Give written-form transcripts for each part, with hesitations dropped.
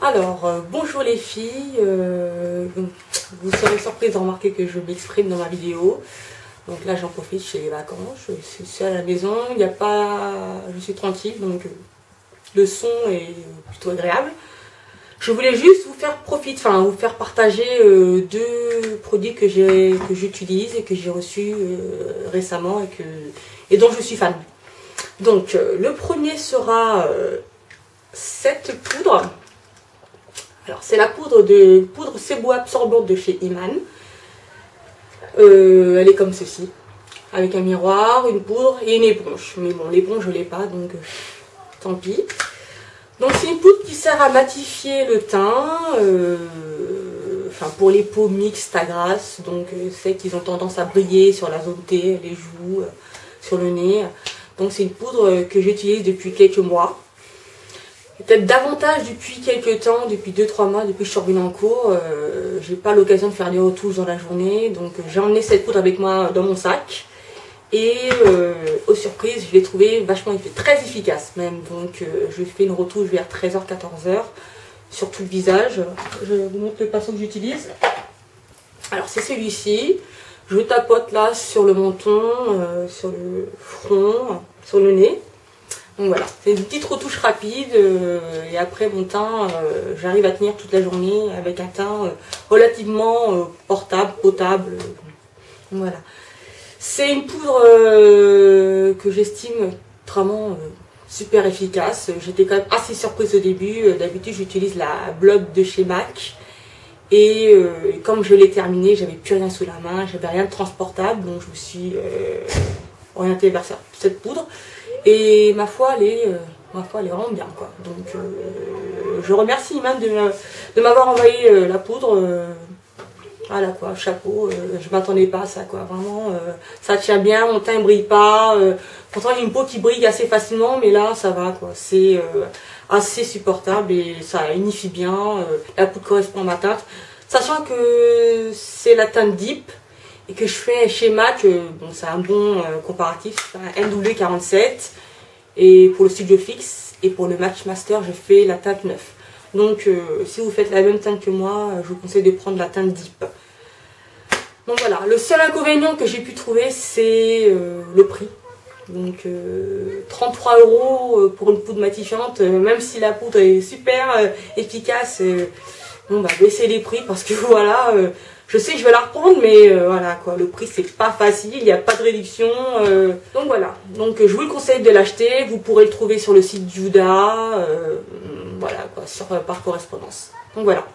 Alors, bonjour les filles, vous serez surprise de remarquer que je m'exprime dans ma vidéo. Donc là j'en profite, chez les vacances, je suis seule à la maison, il n'y a pas... je suis tranquille, donc le son est plutôt agréable. Je voulais juste vous faire vous faire partager deux produits que j'utilise et que j'ai reçus récemment et dont je suis fan. Donc le premier sera cette poudre. Alors c'est la poudre sebo absorbante de chez Iman. Elle est comme ceci, avec un miroir, une poudre et une éponge. Mais bon, l'éponge je l'ai pas, donc tant pis. Donc c'est une poudre qui sert à matifier le teint, pour les peaux mixtes à grasse, donc c'est qu'ils ont tendance à briller sur la zone T, les joues, sur le nez. Donc c'est une poudre que j'utilise depuis quelques mois. Peut-être davantage depuis quelques temps, depuis 2-3 mois, depuis que je suis revenue en cours. J'ai pas l'occasion de faire des retouches dans la journée, donc j'ai emmené cette poudre avec moi dans mon sac. Et aux surprises, je l'ai trouvé vachement très efficace même. Donc je fais une retouche vers 13h-14h sur tout le visage. Je vous montre le pinceau que j'utilise. Alors c'est celui-ci. Je tapote là sur le menton, sur le front, sur le nez. Donc voilà, c'est une petite retouche rapide et après mon teint, j'arrive à tenir toute la journée avec un teint relativement portable, potable. Voilà. C'est une poudre que j'estime vraiment super efficace. J'étais quand même assez surprise au début. D'habitude, j'utilise la Blood de chez MAC. Et comme je l'ai terminée, j'avais plus rien sous la main, j'avais rien de transportable. Donc je me suis orientée vers cette poudre. Et ma foi, elle est vraiment bien, quoi. Donc je remercie Iman de m'avoir envoyé la poudre. Voilà quoi, chapeau, je m'attendais pas à ça quoi, vraiment, ça tient bien, mon teint ne brille pas, pourtant il y a une peau qui brille assez facilement, mais là ça va quoi, c'est assez supportable et ça unifie bien, la poudre correspond à ma teinte, sachant que c'est la teinte Deep et que je fais chez MAC, bon c'est un bon comparatif, un NW47 et pour le Studio Fix et pour le Match Master je fais la teinte 9. Donc si vous faites la même teinte que moi, je vous conseille de prendre la teinte Deep. Donc voilà, le seul inconvénient que j'ai pu trouver, c'est le prix. Donc 33 € pour une poudre matifiante, même si la poudre est super efficace, bon bah baissez les prix parce que voilà, je sais que je vais la reprendre, mais voilà quoi, le prix c'est pas facile, il n'y a pas de réduction. Donc voilà, donc je vous le conseille de l'acheter, vous pourrez le trouver sur le site Juda, voilà quoi, par correspondance. Donc voilà.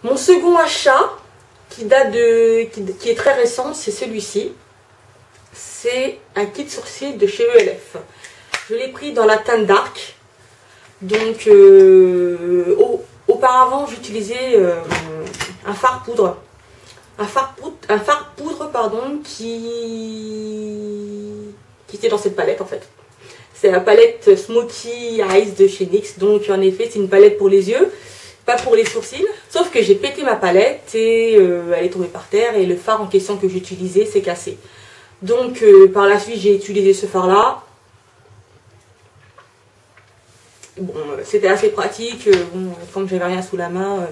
Mon second achat, qui est très récent, c'est celui-ci. C'est un kit sourcil de chez ELF. Je l'ai pris dans la teinte dark. Donc auparavant j'utilisais un fard poudre. Un fard poudre pardon, qui était dans cette palette en fait. C'est la palette Smoky Eyes de chez NYX. Donc en effet c'est une palette pour les yeux, pas pour les sourcils. Sauf que j'ai pété ma palette et elle est tombée par terre et le fard en question que j'utilisais s'est cassé. Donc par la suite j'ai utilisé ce fard là. Bon, c'était assez pratique, bon, comme j'avais rien sous la main,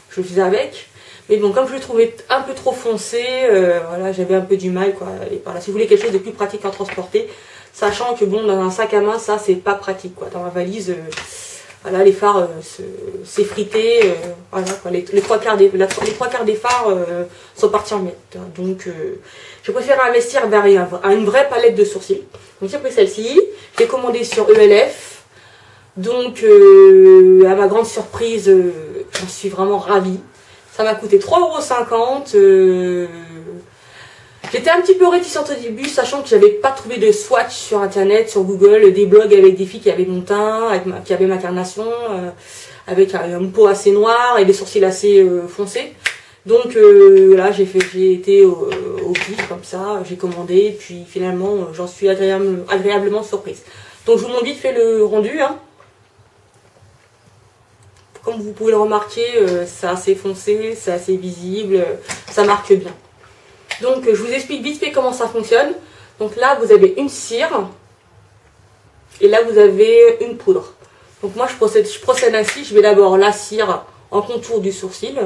je le faisais avec. Mais bon, comme je le trouvais un peu trop foncé, voilà, j'avais un peu du mal quoi. Et par là, si vous voulez quelque chose de plus pratique à transporter, sachant que bon, dans un sac à main, ça c'est pas pratique quoi. Dans ma valise, voilà, les fards s'effritaient, voilà quoi. Les trois quarts des fards sont partis en miettes. Donc, je préfère investir vers une vraie palette de sourcils. Donc j'ai pris celle-ci, j'ai commandé sur ELF. Donc, à ma grande surprise, j'en suis vraiment ravie. Ça m'a coûté 3,50 €. J'étais un petit peu réticente au début, sachant que j'avais pas trouvé de swatch sur internet, sur Google, des blogs avec des filles qui avaient mon teint, qui avaient ma carnation, avec une peau assez noire et des sourcils assez foncés. Donc là, j'ai été au pif comme ça, j'ai commandé, et puis finalement, j'en suis agréablement surprise. Donc je vous montre vite fait le rendu, hein. Comme vous pouvez le remarquer, c'est assez foncé, c'est assez visible, ça marque bien. Donc je vous explique vite fait comment ça fonctionne. Donc là vous avez une cire et là vous avez une poudre. Donc moi je procède ainsi, je vais d'abord la cire en contour du sourcil,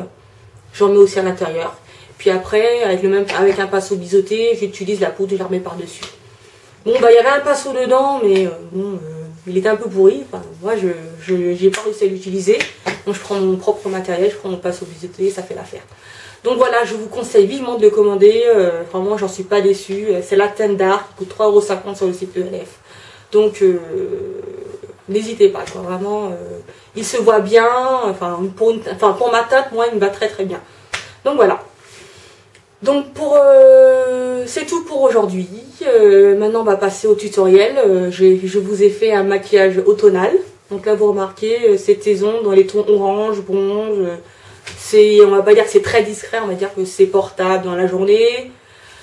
j'en mets aussi à l'intérieur. Puis après, avec un pinceau biseauté, j'utilise la poudre et je la remets par-dessus. Bon, bah il y avait un pinceau dedans, mais bon, il était un peu pourri. Enfin, moi, j'ai pas réussi à l'utiliser. Donc je prends mon propre matériel, je prends mon pinceau biseauté, ça fait l'affaire. Donc voilà, je vous conseille vivement de le commander. Vraiment, j'en suis pas déçue. C'est la teinte d'art, qui coûte 3,50 € sur le site ELF. Donc, n'hésitez pas, quoi. Vraiment, il se voit bien. Enfin, pour ma teinte, moi, il me va très très bien. Donc voilà. Donc c'est tout pour aujourd'hui. Maintenant on va passer au tutoriel. Je vous ai fait un maquillage automnal. Donc là vous remarquez cette saison dans les tons orange, bronze. On va pas dire que c'est très discret, on va dire que c'est portable dans la journée.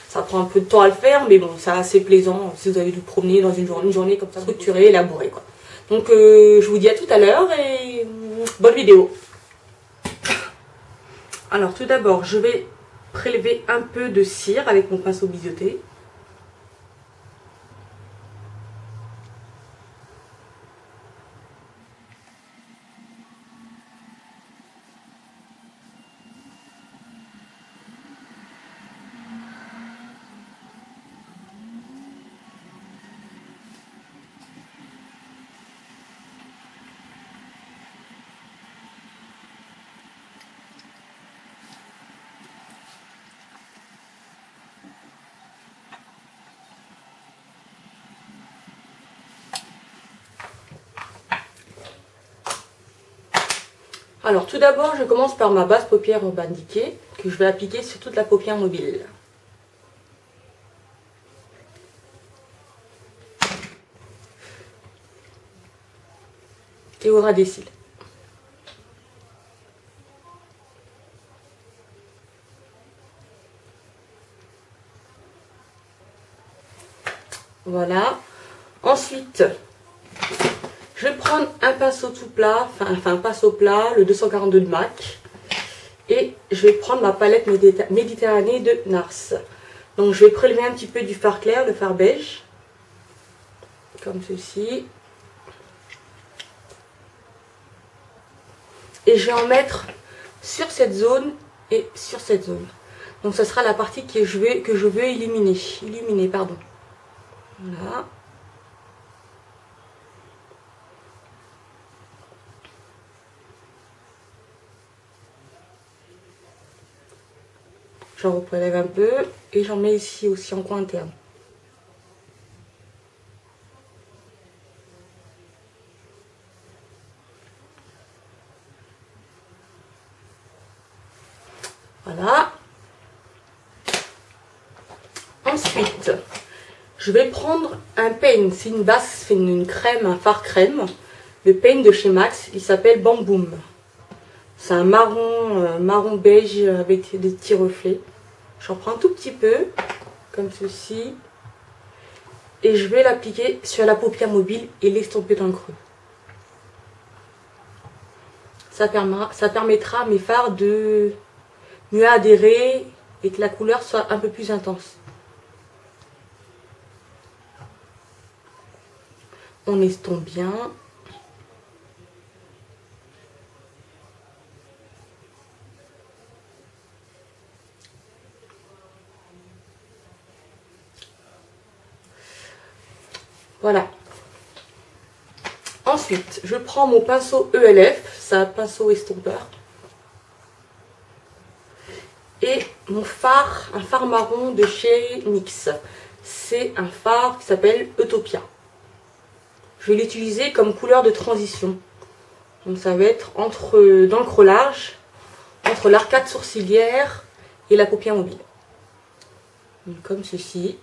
Ça prend un peu de temps à le faire, mais bon, c'est assez plaisant si vous avez dû promener dans une journée comme ça, structurée, élaborée, quoi. Donc je vous dis à tout à l'heure et bonne vidéo. Alors tout d'abord je vais prélever un peu de cire avec mon pinceau biseauté. Alors tout d'abord je commence par ma base paupière Urban Decay que je vais appliquer sur toute la paupière mobile. Et au ras des cils. Voilà. Ensuite, je vais prendre un pinceau tout plat, enfin un pinceau plat, le 242 de MAC. Et je vais prendre ma palette Méditerranée de NARS. Donc je vais prélever un petit peu du fard clair, le fard beige. Comme ceci. Et je vais en mettre sur cette zone et sur cette zone. Donc ce sera la partie que je veux illuminer. Pardon. Voilà. J'en reprélève un peu et j'en mets ici aussi en coin interne. Voilà. Ensuite, je vais prendre un paint. C'est une base, c'est une crème, un fard crème. Le paint de chez Max, il s'appelle Bamboom. C'est un marron beige avec des petits reflets. J'en prends un tout petit peu, comme ceci. Et je vais l'appliquer sur la paupière mobile et l'estomper dans le creux. Ça permettra à mes fards de mieux adhérer et que la couleur soit un peu plus intense. On estompe bien. Voilà. Ensuite, je prends mon pinceau ELF, c'est un pinceau estompeur. Et mon fard, un fard marron de chez NYX. C'est un fard qui s'appelle Utopia. Je vais l'utiliser comme couleur de transition. Donc ça va être dans le creux large, entre l'arcade sourcilière et la paupière mobile. Donc, comme ceci.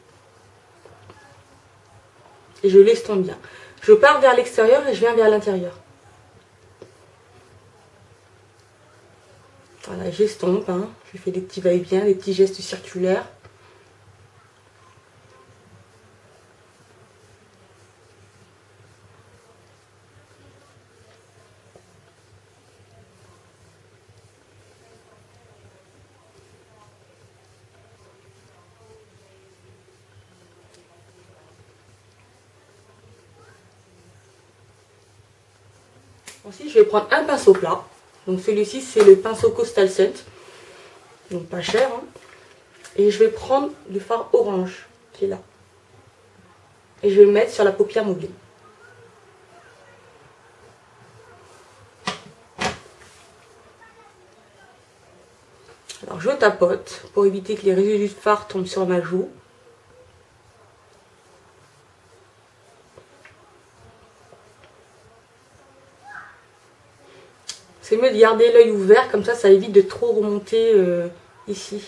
Et je l'estompe bien. Je pars vers l'extérieur et je viens vers l'intérieur. Voilà, j'estompe. Hein. Je fais des petits va-et-vient, des petits gestes circulaires. Ensuite, je vais prendre un pinceau plat. Donc celui-ci, c'est le pinceau Coastal Scent. Donc pas cher. Hein. Et je vais prendre du fard orange qui est là. Et je vais le mettre sur la paupière mobile. Alors je tapote pour éviter que les résidus de fard tombent sur ma joue. C'est mieux de garder l'œil ouvert, comme ça évite de trop remonter ici.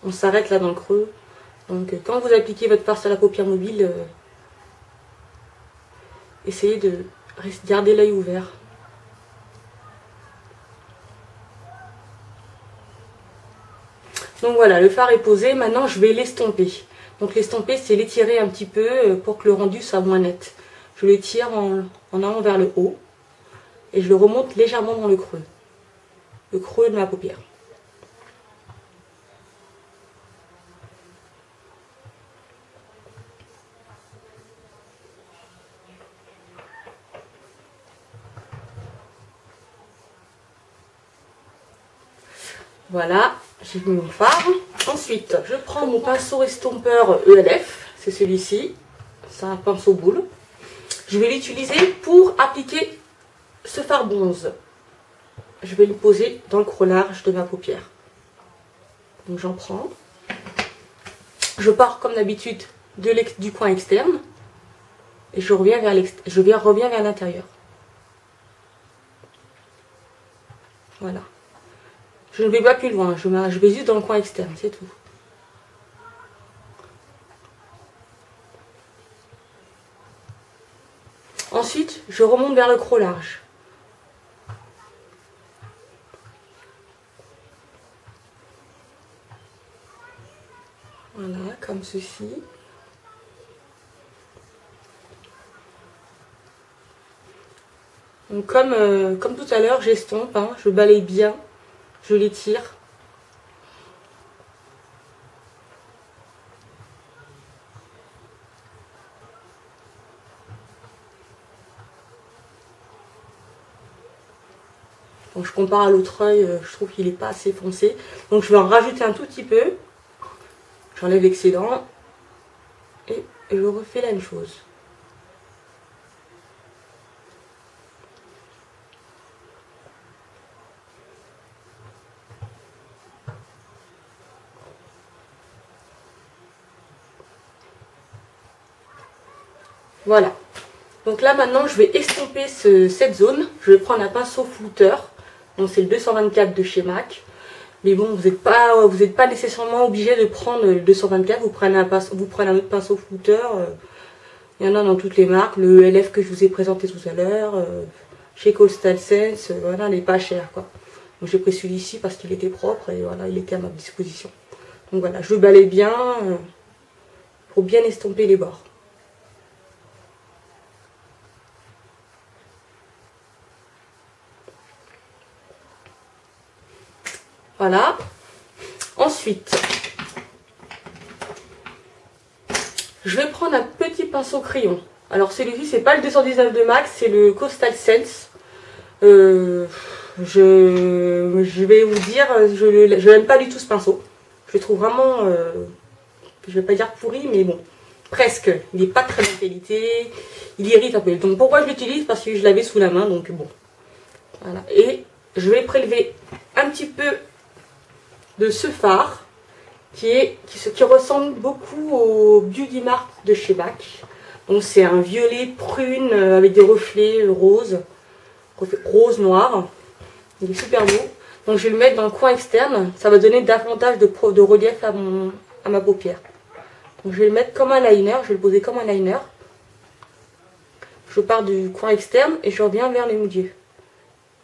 On s'arrête là dans le creux. Donc quand vous appliquez votre fard sur la paupière mobile, essayez de garder l'œil ouvert. Donc voilà, le fard est posé, maintenant je vais l'estomper. Donc l'estomper, c'est l'étirer un petit peu pour que le rendu soit moins net. Je l'étire en allant vers le haut et je le remonte légèrement dans le creux de ma paupière. Voilà, j'ai mis mon fard. Ensuite, je prends mon pinceau estompeur ELF, c'est celui-ci, c'est un pinceau boule. Je vais l'utiliser pour appliquer ce fard bronze. Je vais le poser dans le creux large de ma paupière. Donc j'en prends. Je pars comme d'habitude du coin externe et je reviens vers l'intérieur. Voilà. Je ne vais pas plus loin, je vais juste dans le coin externe, c'est tout. Ensuite, je remonte vers le creux large. Voilà, comme ceci. Donc comme tout à l'heure, j'estompe, hein, je balaye bien, je l'étire. Donc je compare à l'autre œil, je trouve qu'il n'est pas assez foncé. Donc je vais en rajouter un tout petit peu. J'enlève l'excédent. Et je refais la même chose. Voilà. Donc là maintenant je vais estomper cette zone. Je vais prendre un pinceau flouteur. Donc c'est le 224 de chez MAC. Mais bon, vous n'êtes pas nécessairement obligé de prendre le 224. Vous prenez un autre pinceau flouteur. Il y en a dans toutes les marques. Le ELF que je vous ai présenté tout à l'heure. Chez Coastal Scent. Voilà, il n'est pas cher quoi. Donc j'ai pris celui-ci parce qu'il était propre et voilà, il était à ma disposition. Donc voilà, je balaye bien pour bien estomper les bords. Voilà. Ensuite, je vais prendre un petit pinceau crayon. Alors celui-ci, c'est pas le 219 de MAC, c'est le Coastal Scent. Je vais vous dire, je n'aime pas du tout ce pinceau. Je le trouve vraiment, je vais pas dire pourri, mais bon, presque. Il n'est pas très bonne qualité, il irrite un peu. Donc pourquoi je l'utilise? Parce que je l'avais sous la main, donc bon. Voilà. Et je vais prélever un petit peu de ce fard qui ressemble beaucoup au Beauty Mark de chez MAC. Donc c'est un violet prune avec des reflets rose noir. Il est super beau. Donc je vais le mettre dans le coin externe. Ça va donner davantage de relief à ma paupière. Donc je vais le mettre comme un liner. Je vais le poser comme un liner. Je pars du coin externe et je reviens vers les milieux.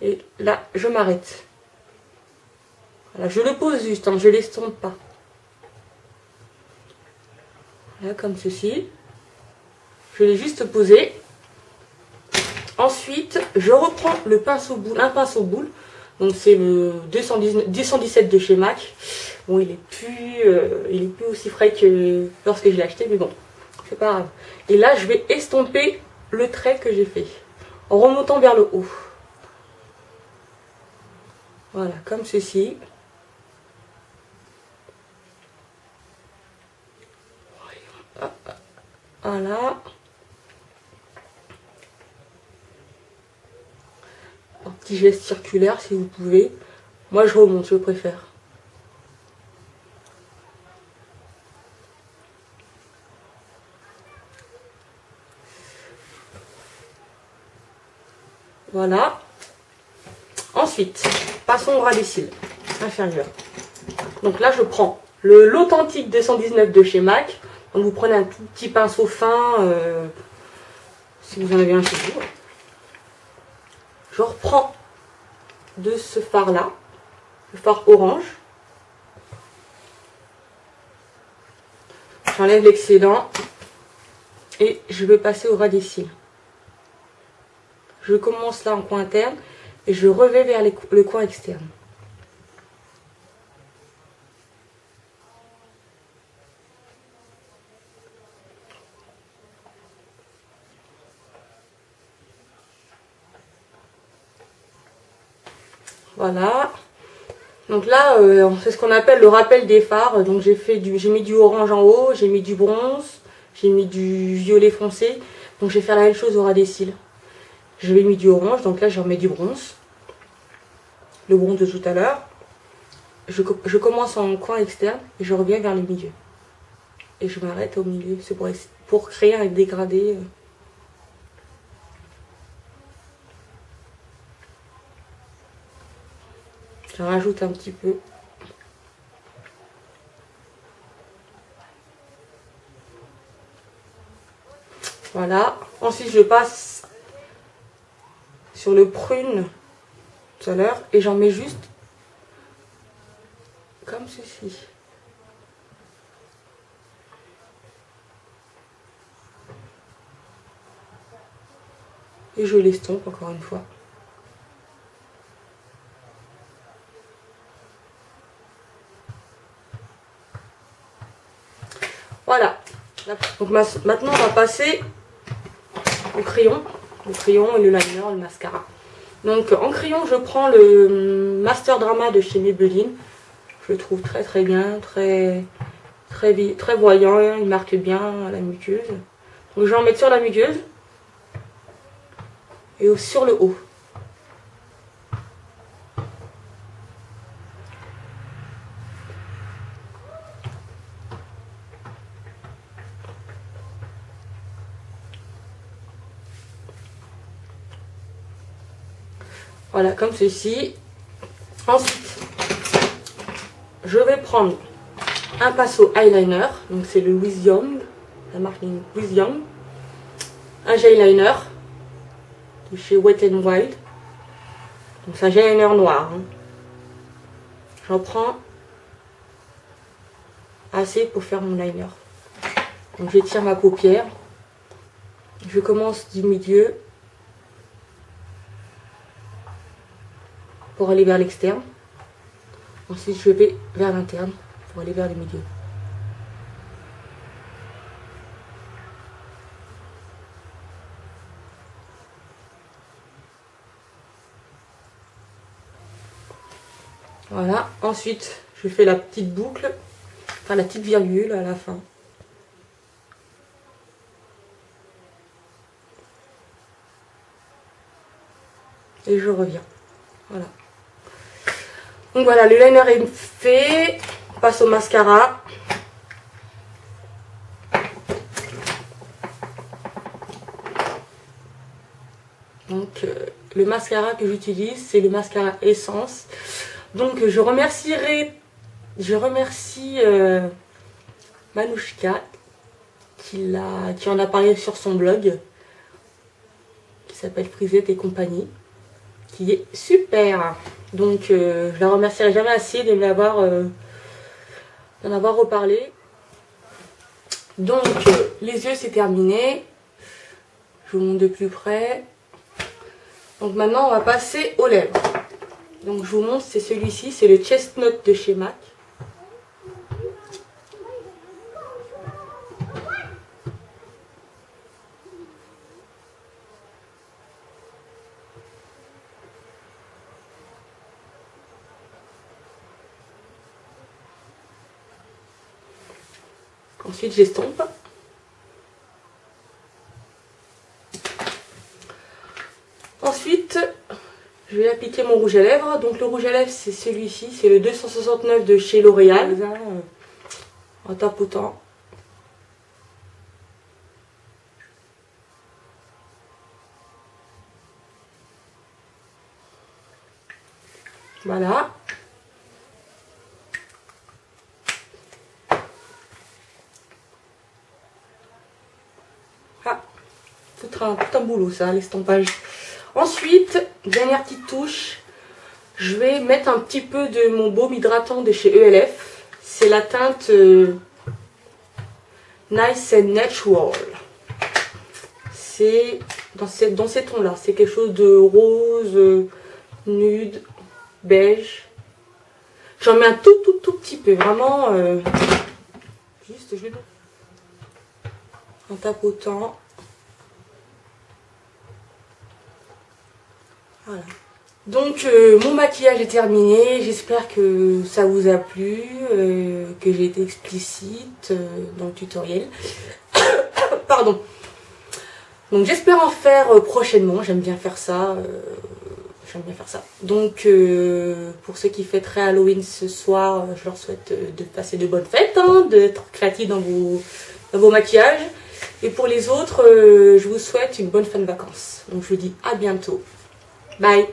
Et là, je m'arrête. Voilà, je le pose juste, hein, je ne l'estompe pas. Voilà, comme ceci. Je l'ai juste posé. Ensuite, je reprends le pinceau boule, un pinceau boule. Donc c'est le 217 de chez MAC. Bon, il est plus aussi frais que lorsque je l'ai acheté, mais bon, c'est pas grave. Et là, je vais estomper le trait que j'ai fait. en remontant vers le haut. Voilà, comme ceci. Voilà. Un petit geste circulaire si vous pouvez. Moi je remonte, je préfère. Voilà. Ensuite, passons au ras des cils inférieur. Donc là, je prends l'authentique 219 de chez MAC. Donc vous prenez un tout petit pinceau fin, si vous en avez un chez vous. Je reprends de ce fard-là, le fard orange. J'enlève l'excédent et je vais passer au ras des cils. Je commence là en coin interne et je revais vers le coin externe. Voilà. Donc là, c'est ce qu'on appelle le rappel des fards. Donc j'ai mis du orange en haut, j'ai mis du bronze, j'ai mis du violet foncé. Donc je vais faire la même chose au ras des cils. J'avais mis du orange, donc là je remets du bronze. Le bronze de tout à l'heure. Je commence en coin externe et je reviens vers le milieu. Et je m'arrête au milieu. C'est pour créer un dégradé. Je rajoute un petit peu. Voilà. Ensuite, je passe sur le prune tout à l'heure et j'en mets juste comme ceci. Et je l'estompe encore une fois. Voilà. Donc maintenant, on va passer au crayon. Le crayon et le liner, le mascara. Donc en crayon, je prends le Master Drama de chez Maybelline. Je le trouve très très bien, très voyant. Il marque bien la muqueuse. Donc je vais en mettre sur la muqueuse et sur le haut. Voilà, comme ceci. Ensuite, je vais prendre un pinceau eyeliner. Donc c'est le Louis Young, la marque Louis Young. Un eyeliner de chez Wet n Wild. Donc c'est un eyeliner noir. J'en prends assez pour faire mon liner. Donc j'étire ma paupière. Je commence du milieu pour aller vers l'externe. Ensuite je vais vers l'interne pour aller vers le milieu. Voilà, ensuite je fais la petite boucle, enfin la petite virgule à la fin. Et je reviens. Voilà. Donc voilà, le liner est fait. On passe au mascara. Donc le mascara que j'utilise, c'est le mascara Essence. Donc je remercie Manouchka qui en a parlé sur son blog qui s'appelle Frisette et compagnie, qui est super. Donc je la remercierai jamais assez de d'en avoir reparlé. Donc les yeux c'est terminé. Je vous montre de plus près. Donc maintenant on va passer aux lèvres. Donc je vous montre, c'est celui-ci, c'est le Chestnut de chez MAC. Ensuite, j'estompe. Ensuite, je vais appliquer mon rouge à lèvres. Donc le rouge à lèvres, c'est celui-ci, c'est le 269 de chez L'Oréal. En tapotant. Voilà. Ah, tout un boulot ça, l'estompage. Ensuite, dernière petite touche, je vais mettre un petit peu de mon baume hydratant de chez ELF. C'est la teinte Nice and Natural. C'est dans ces tons-là. C'est quelque chose de rose, nude, beige. J'en mets un tout petit peu. Vraiment, juste, je vais en tapotant. Voilà. Donc mon maquillage est terminé, j'espère que ça vous a plu, que j'ai été explicite dans le tutoriel. Pardon. Donc j'espère en faire prochainement, j'aime bien faire ça. Donc pour ceux qui fêteraient Halloween ce soir, je leur souhaite de passer de bonnes fêtes, hein, d'être créatifs dans vos maquillages. Et pour les autres, je vous souhaite une bonne fin de vacances. Donc je vous dis à bientôt. Bye.